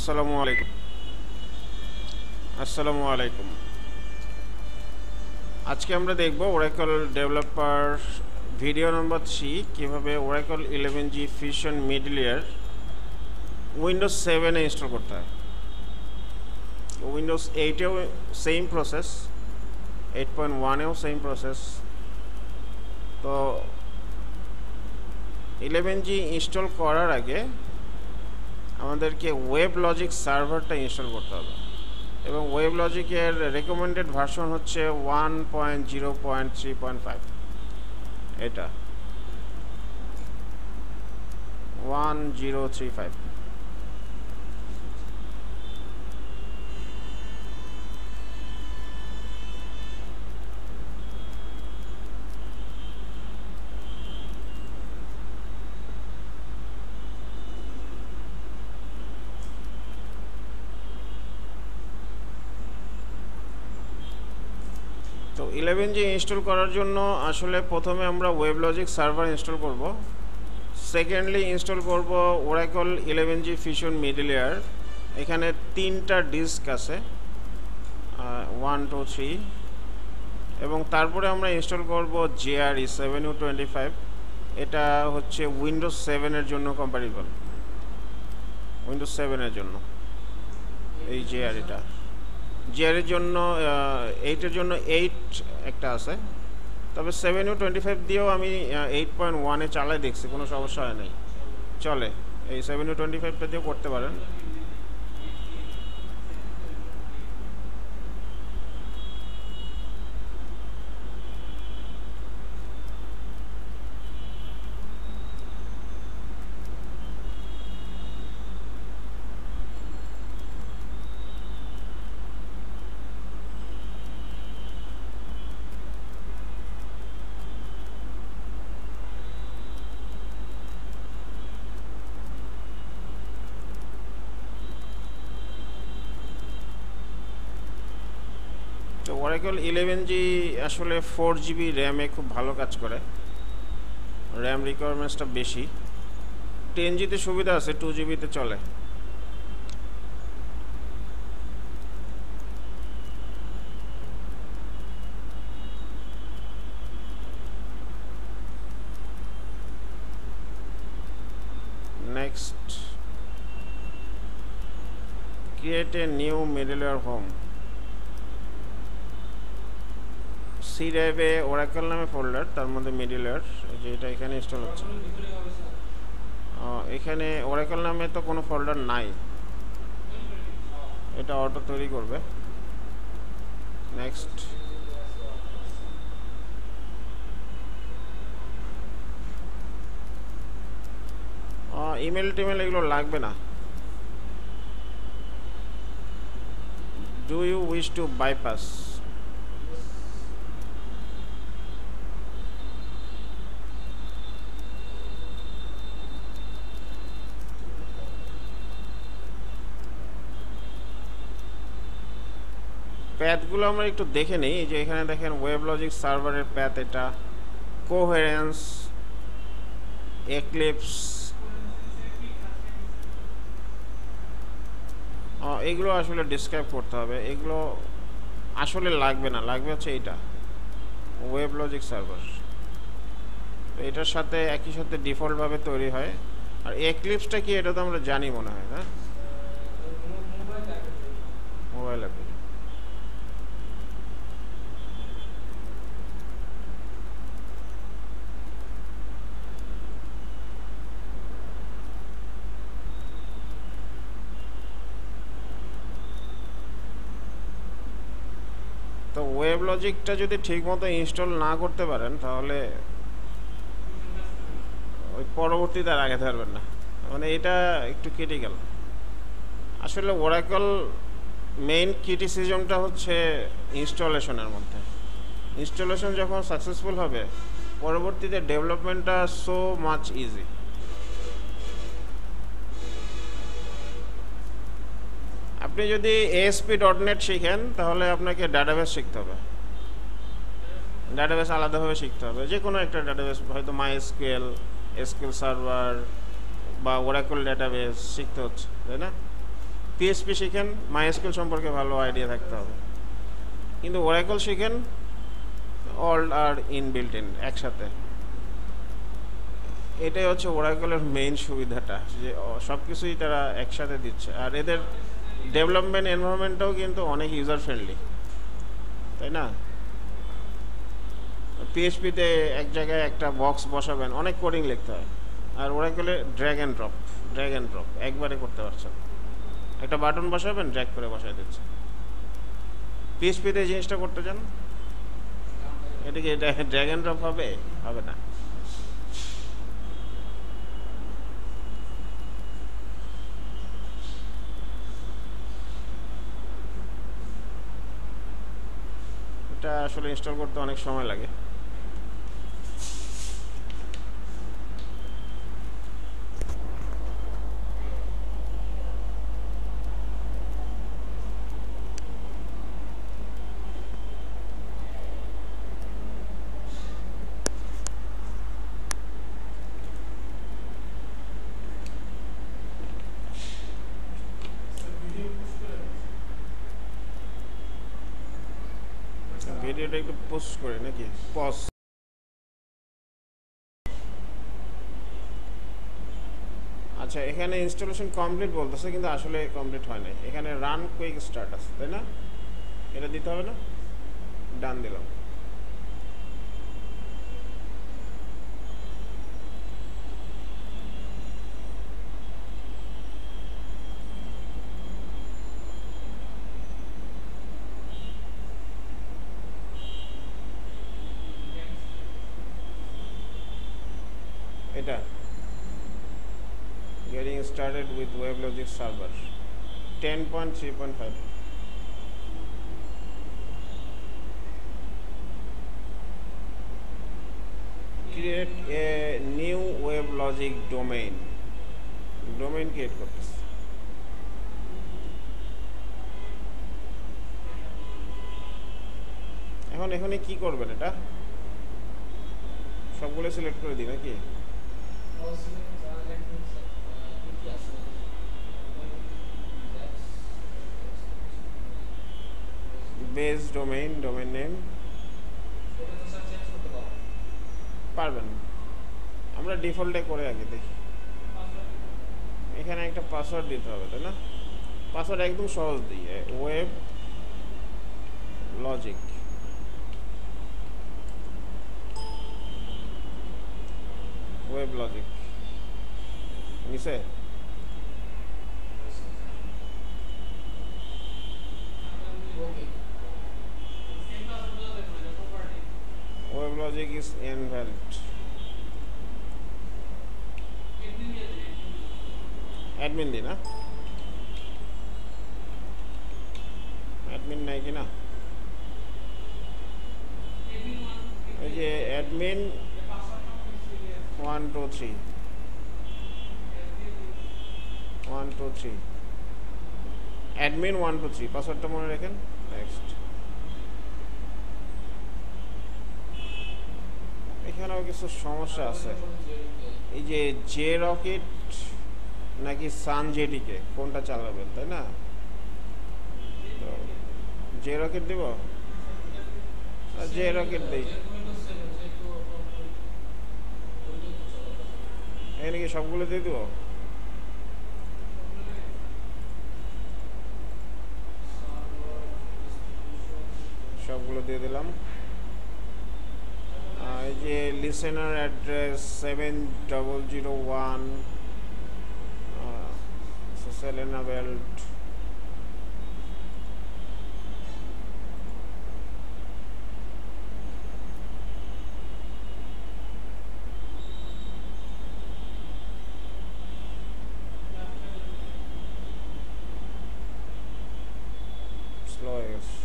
আসসালামু আলাইকুম। আসসালামু আলাইকুম। আজকে আমরা দেখব ওরাকল ডেভেলপার ভিডিও নাম্বার 3 কিভাবে Oracle 11G fusion middleware Windows 7 এ ইনস্টল করতে হয়। উইন্ডোজ 8 এও সেম প্রসেস, 8.1 এও সেম প্রসেস। তো 11G ইনস্টল করার আগে আমাদেরকে ওয়েব লজিক সার্ভারটা ইনস্টল করতে হবে এবং ওয়েব লজিকের রেকমেন্ডেড ভার্সন হচ্ছে 1.0.3.5। এটা 1035। তো 11G ইনস্টল করার জন্য আসলে প্রথমে আমরা ওয়েব লজিক সার্ভার ইনস্টল করব, সেকেন্ডলি ইনস্টল করব ওরাকল 11G ফিউশন মিডলওয়্যার। এখানে 3টা ডিস্ক আছে, 1 2 3, এবং তারপরে আমরা ইনস্টল করব JRE 7U25। এটা হচ্ছে উইন্ডোজ 7 এর জন্য কম্প্যাটিবল, উইন্ডোজ 7 এর জন্য এই JREটা। জিআরের জন্য 8 এর জন্য 8 একটা আছে, তবে 7U25 দিয়েও আমি 8.1 এ চালাই দেখছি, কোনো সমস্যা হয় নাই, চলে। এই 7U25টা দিয়েও করতে পারেন। তো ওরাকল 11G আসলে 4GB র্যামে খুব ভালো কাজ করে, র্যাম রিকোয়ারমেন্টসটা বেশি। 10Gতে সুবিধা আছে, 2GBতে চলে। Next, create a new middleware home. C ড্রাইভে ওরাকল নামে ফোল্ডার, তার মধ্যে মিডলওয়্যার, যে এটা এখানে ইনস্টল হচ্ছে। এখানে ওরাকল নামে তো কোনো ফোল্ডার নাই, এটা অটো তৈরি করবে। নেক্সট, ইমেল টিমেল এগুলো লাগবে না। Do you wish to bypass? প্যাথগুলো আমরা একটু দেখে নিই। যে এখানে দেখেন ওয়েব লজিক সার্ভারের প্যাথ, এটা কোহেরেন্স, এক্লিপস, এগুলো আসলে ডিসক্রাইব করতে হবে। এগুলো আসলে লাগবে না, লাগবে হচ্ছে এইটা ওয়েব লজিক সার্ভার। এটার সাথে একই সাথে ডিফল্টভাবে তৈরি হয়। আর এক্লিপসটা কি এটা তো আমরা জানি মনে হয়, না? মোবাইল অ্যাপে। তো ওয়েব লজিকটা যদি ঠিকমতো ইনস্টল না করতে পারেন তাহলে ওই পরবর্তীতে আর আগাতে পারবেন না, মানে এটা একটু ক্রিটিক্যাল। আসলে ওরাকল মেইন ক্রিটিসিজমটা হচ্ছে ইনস্টলেশনের মধ্যে। ইনস্টলেশন যখন সাকসেসফুল হবে, পরবর্তীতে ডেভেলপমেন্টটা সো মাচ ইজি। আপনি যদি ASP.NET শিখেন তাহলে আপনাকে ডাটাবেস শিখতে হবে, ডাটাবেস আলাদাভাবে শিখতে হবে, যে কোনো একটা ডাটাবেস, হয়তো MySQL, SQL সার্ভার বা ওরাকল ডাটাবেস শিখতে হচ্ছে, তাই না? পিএইচপি শিখেন, মাইএসকিউএল সম্পর্কে ভালো আইডিয়া থাকতে হবে। কিন্তু ওরাকল শিখেন, অল আর ইনবিল্ট ইন একসাথে। এটাই হচ্ছে ওরাকলের মেইন সুবিধাটা, যে সব কিছুই তারা একসাথে দিচ্ছে। আর এদের ডেভেলপমেন্ট এনভায়রনমেন্টটাও কিন্তু অনেক ইউজার ফ্রেন্ডলি, তাই না? পিএইচপিতে এক জায়গায় একটা বক্স বসাবেন, অনেক কোডিং লিখতে হয়। আর ওরাকলে ড্র্যাগ অ্যান্ড ড্রপ একবারে করতে পারছেন। একটা বাটন বসাবেন, ড্র্যাগ করে বসাই দিচ্ছে। পিএইচপিতে এই জিনিসটা করতে চান, এটা কি ড্র্যাগ অ্যান্ড ড্রপ হবে? হবে না। এটা আসলে ইনস্টল করতে অনেক সময় লাগে। ভিডিওটা একটু পোস্ট করে নাকি পজ। আচ্ছা, এখানে ইনস্টলেশন কমপ্লিট বলতেছে, কিন্তু আসলে কমপ্লিট হয় নাই। এখানে রান কুইক স্টার্ট আছে, তাই না? এটা দিতে হবে না? ডান দিলাম। এটা getting started with WebLogic server 10.3.5. create a new WebLogic domain create করতেছে। এখন এখানে কি করবেন? এটা সবগুলো সিলেক্ট করে দিই নাকি? বেস ডোমেইন নেম পারবেন, আমরা ডিফল্টে করে আগে দেখি। এখানে একটা পাসওয়ার্ড দিতে হবে, তাই না? পাসওয়ার্ড একদম সহজ দিই, ওয়েব লজিক। নিচে WebLogic is invalid. অ্যাডমিন দি না, অ্যাডমিন নাই কি না? এই যে অ্যাডমিন 1 2 3 অ্যাডমিন 1 2 3 পাসওয়ার্ডটা মনে রাখেন। নেক্সট। এখানেও কিছু সমস্যা আছে। এই যে জে রকেট নাকি সান জেটিকে কোনটা চালাবেন, তাই না? জে রকেট দিব, জে রকেট দিই। এখানে কি সবগুলো দিয়ে দিব? সবগুলো দিয়ে দিলাম। এই যে listener address 7001 Selena belt, slow হয়ে গেছে।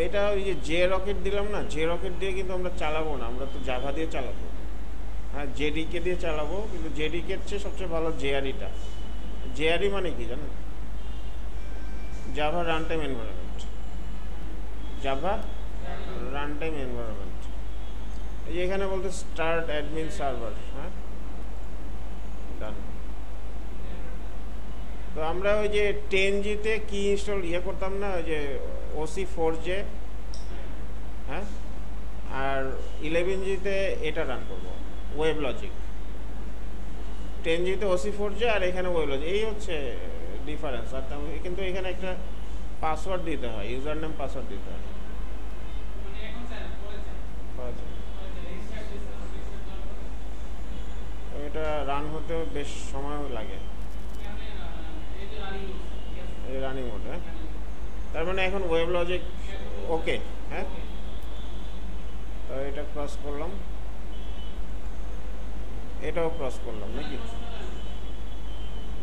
এটা ওই যে জে রকেট দিলাম না, জে রকেট দিয়ে কিন্তু আমরা চালাবো না, আমরা তো জাভা দিয়ে চালাবো। হ্যাঁ, জেডিকে দিয়ে চালাবো, কিন্তু জেডিকের চেয়ে সবচেয়ে ভালো জেআরইটা। জেআরই মানে কি জানেন? Java run time environment. Java run time environment. এই যে এখানে বলতে স্টার্ট অ্যাডমিন সার্ভার। হ্যাঁ, ডান। তো আমরা ওই যে 10Gতে কি ইনস্টল করতাম না, ওই যে OC4J। হ্যাঁ, আর 11Gতে এটা রান করবো, ওয়েবলজিক। 10Gতে OC4J আর এখানে ওয়েবলজিক, এই হচ্ছে ডিফারেন্স। আর কিন্তু এখানে একটা পাসওয়ার্ড দিতে হয়, ইউজার নেম পাসওয়ার্ড দিতে হয়। এটা রান হতেও বেশ সময় লাগে, রানিং মোড। হ্যাঁ, তার মানে এখন ওয়েবলজিক ওকে। হ্যাঁ, তো এটা ক্রস করলাম, এটাও ক্রস করলাম নাকি?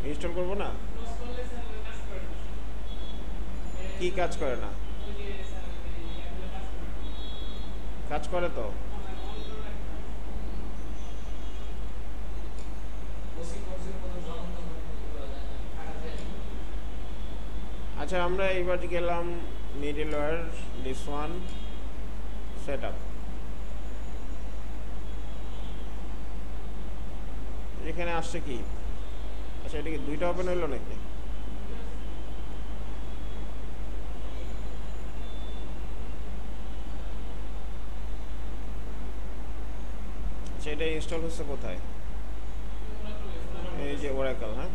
ইনস্টল করবো না? কি কাজ করে না? কাজ করে তো। আচ্ছা, আমরা এবার গেলাম middleware, this one set up. এখানে আসছে কি? আচ্ছা, এটা কি দুইটা ওপেন হইলো নাকি? আচ্ছা, এটা ইনস্টল হচ্ছে কোথায়? এই যে ওরাকল। হ্যাঁ,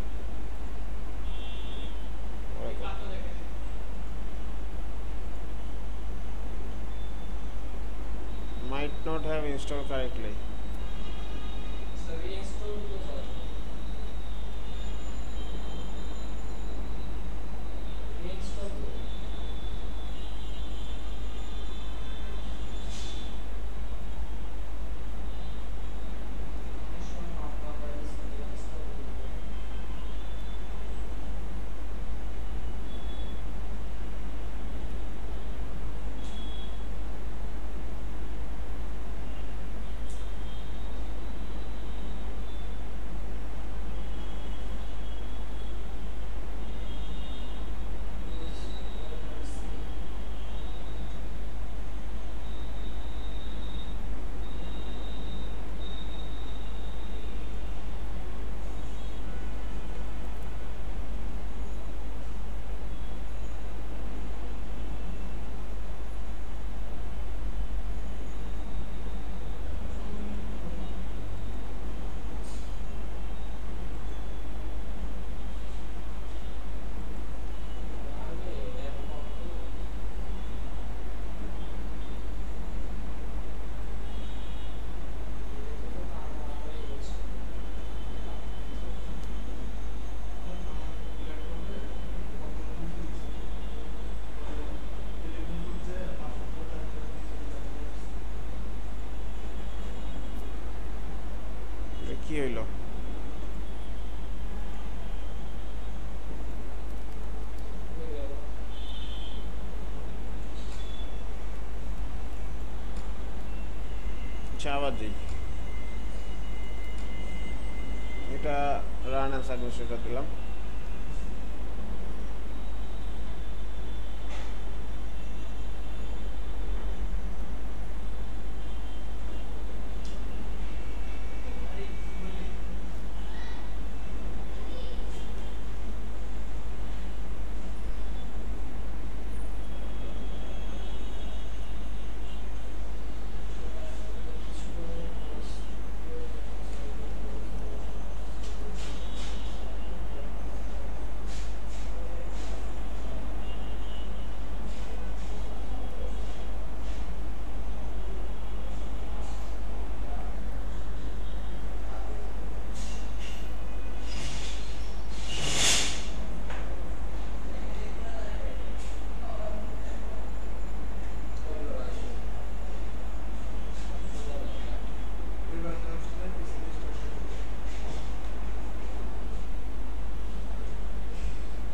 might not have installed correctly. কি হইলো? আবার দিই, এটা রান অ্যান্ড সাবমিট সেটা দিলাম।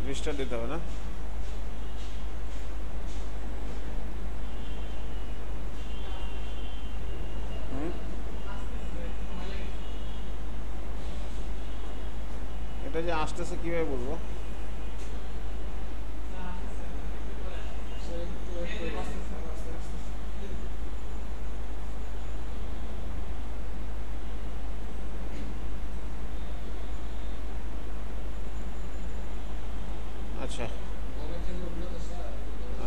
রিস্টার্ট দিতে হবে না? এটা যে আসতেছে কীভাবে বলবো? আচ্ছা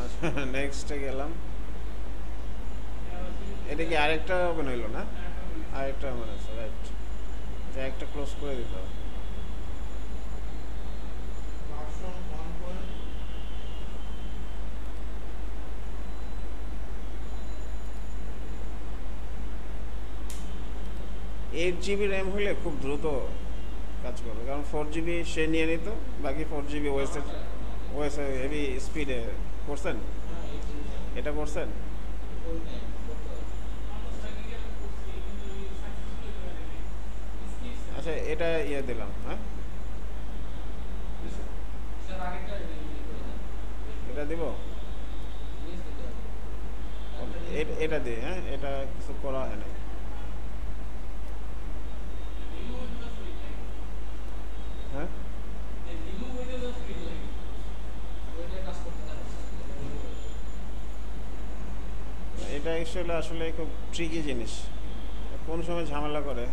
আচ্ছা নেক্সটে গেলাম। এটা কি আরেকটা ওপেন হইল না? আরেকটা ওপেন আছে, রাইট। এটা একটা ক্লোজ করে দিতে হবে। এইট জিবি র্যাম হলে খুব দ্রুত কাজ করবে, কারণ 4 GB সে নিয়ে নিত, বাকি 4 GB ওএসে হেভি স্পিডে করছেন। এটা করছেন? আচ্ছা এটা ইয়ে দিলাম, হ্যাঁ এটা দিব, এটা দিই। হ্যাঁ এটা কিছু করা হয় না। হ্যাঁ এটা অ্যাকচুয়ালি আসলে খুব ট্রিকি জিনিস, কোন সময় ঝামেলা করে।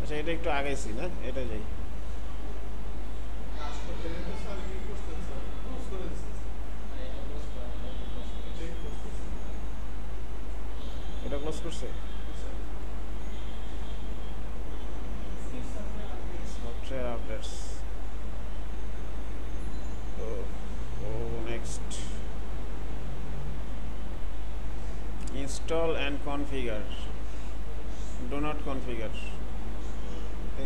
আচ্ছা এটা একটু আগাইছি না, এটা যাই। এটা ক্লোজ করছে। Software updates, next install and configure, do not configure,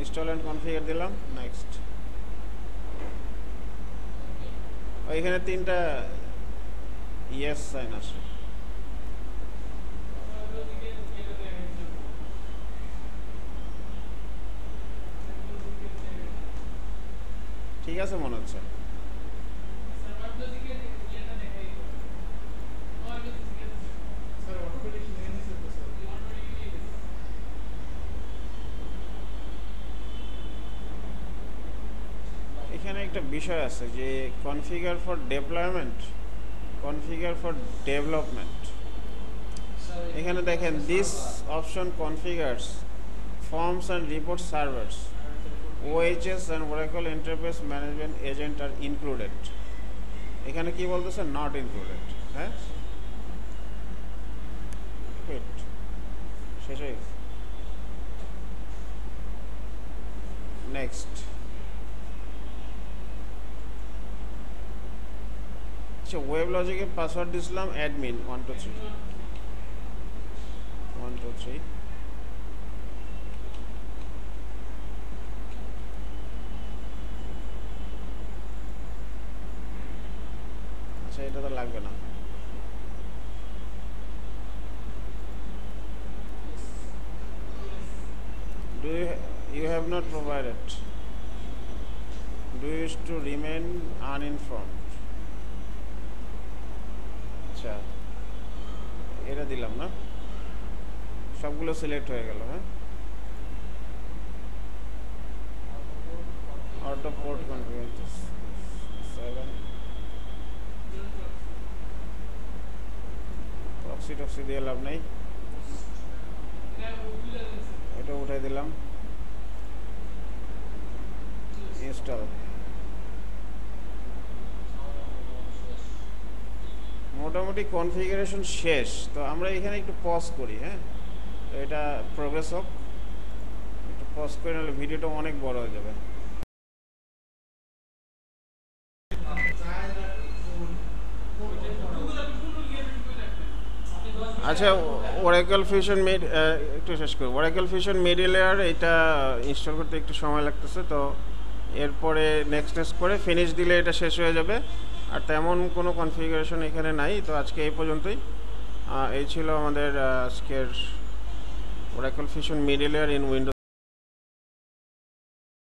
install and configure দিলাম, next। এখানে তিনটা ইয়েস সাইন আছে। ঠিক আছে মনে হচ্ছে। এখানে একটা বিষয় আছে যে configure for deployment, configure for development. এখানে দেখেন this option configures forms and report servers, OHS and Oracle Interface Management Agent are included। এখানে কি বলতেছে? Not included. হ্যাঁ ওয়েট, শেষ হয়ে গেছে। নেক্সট। আচ্ছা ওয়েব লজিকের পাসওয়ার্ড দিয়েছিলাম অ্যাডমিন 123 123। আচ্ছা এটা তো লাগবে না। You have not provided, do you wish to remain uninformed? আচ্ছা এটা দিলাম না, সবগুলো সিলেক্ট হয়ে গেল। হ্যাঁ অটো পোর্ট কনফিগার 7, প্রক্সি টক্সি দিয়ে লাভ নাই, এটা উঠাই দিলাম। ইনস্টল, মোটামুটি কনফিগারেশন শেষ। তো আমরা এখানে একটু পজ করি। হ্যাঁ তো এটা প্রোগ্রেস হোক, একটু পজ করে, নাহলে ভিডিওটা অনেক বড় হয়ে যাবে। আচ্ছা ওরাকল ফিউশন মেড একটু শেষ করি। ওরাকল ফিউশন মিডল লেয়ার এটা ইনস্টল করতে একটু সময় লাগতেছে, তো এরপরে নেক্সট করে ফিনিশ দিলে এটা শেষ হয়ে যাবে। আর তেমন কোনো কনফিগারেশন এখানে নাই। তো আজকে এই পর্যন্তই। এই ছিল আমাদের আজকের Oracle fusion middle layer in Windows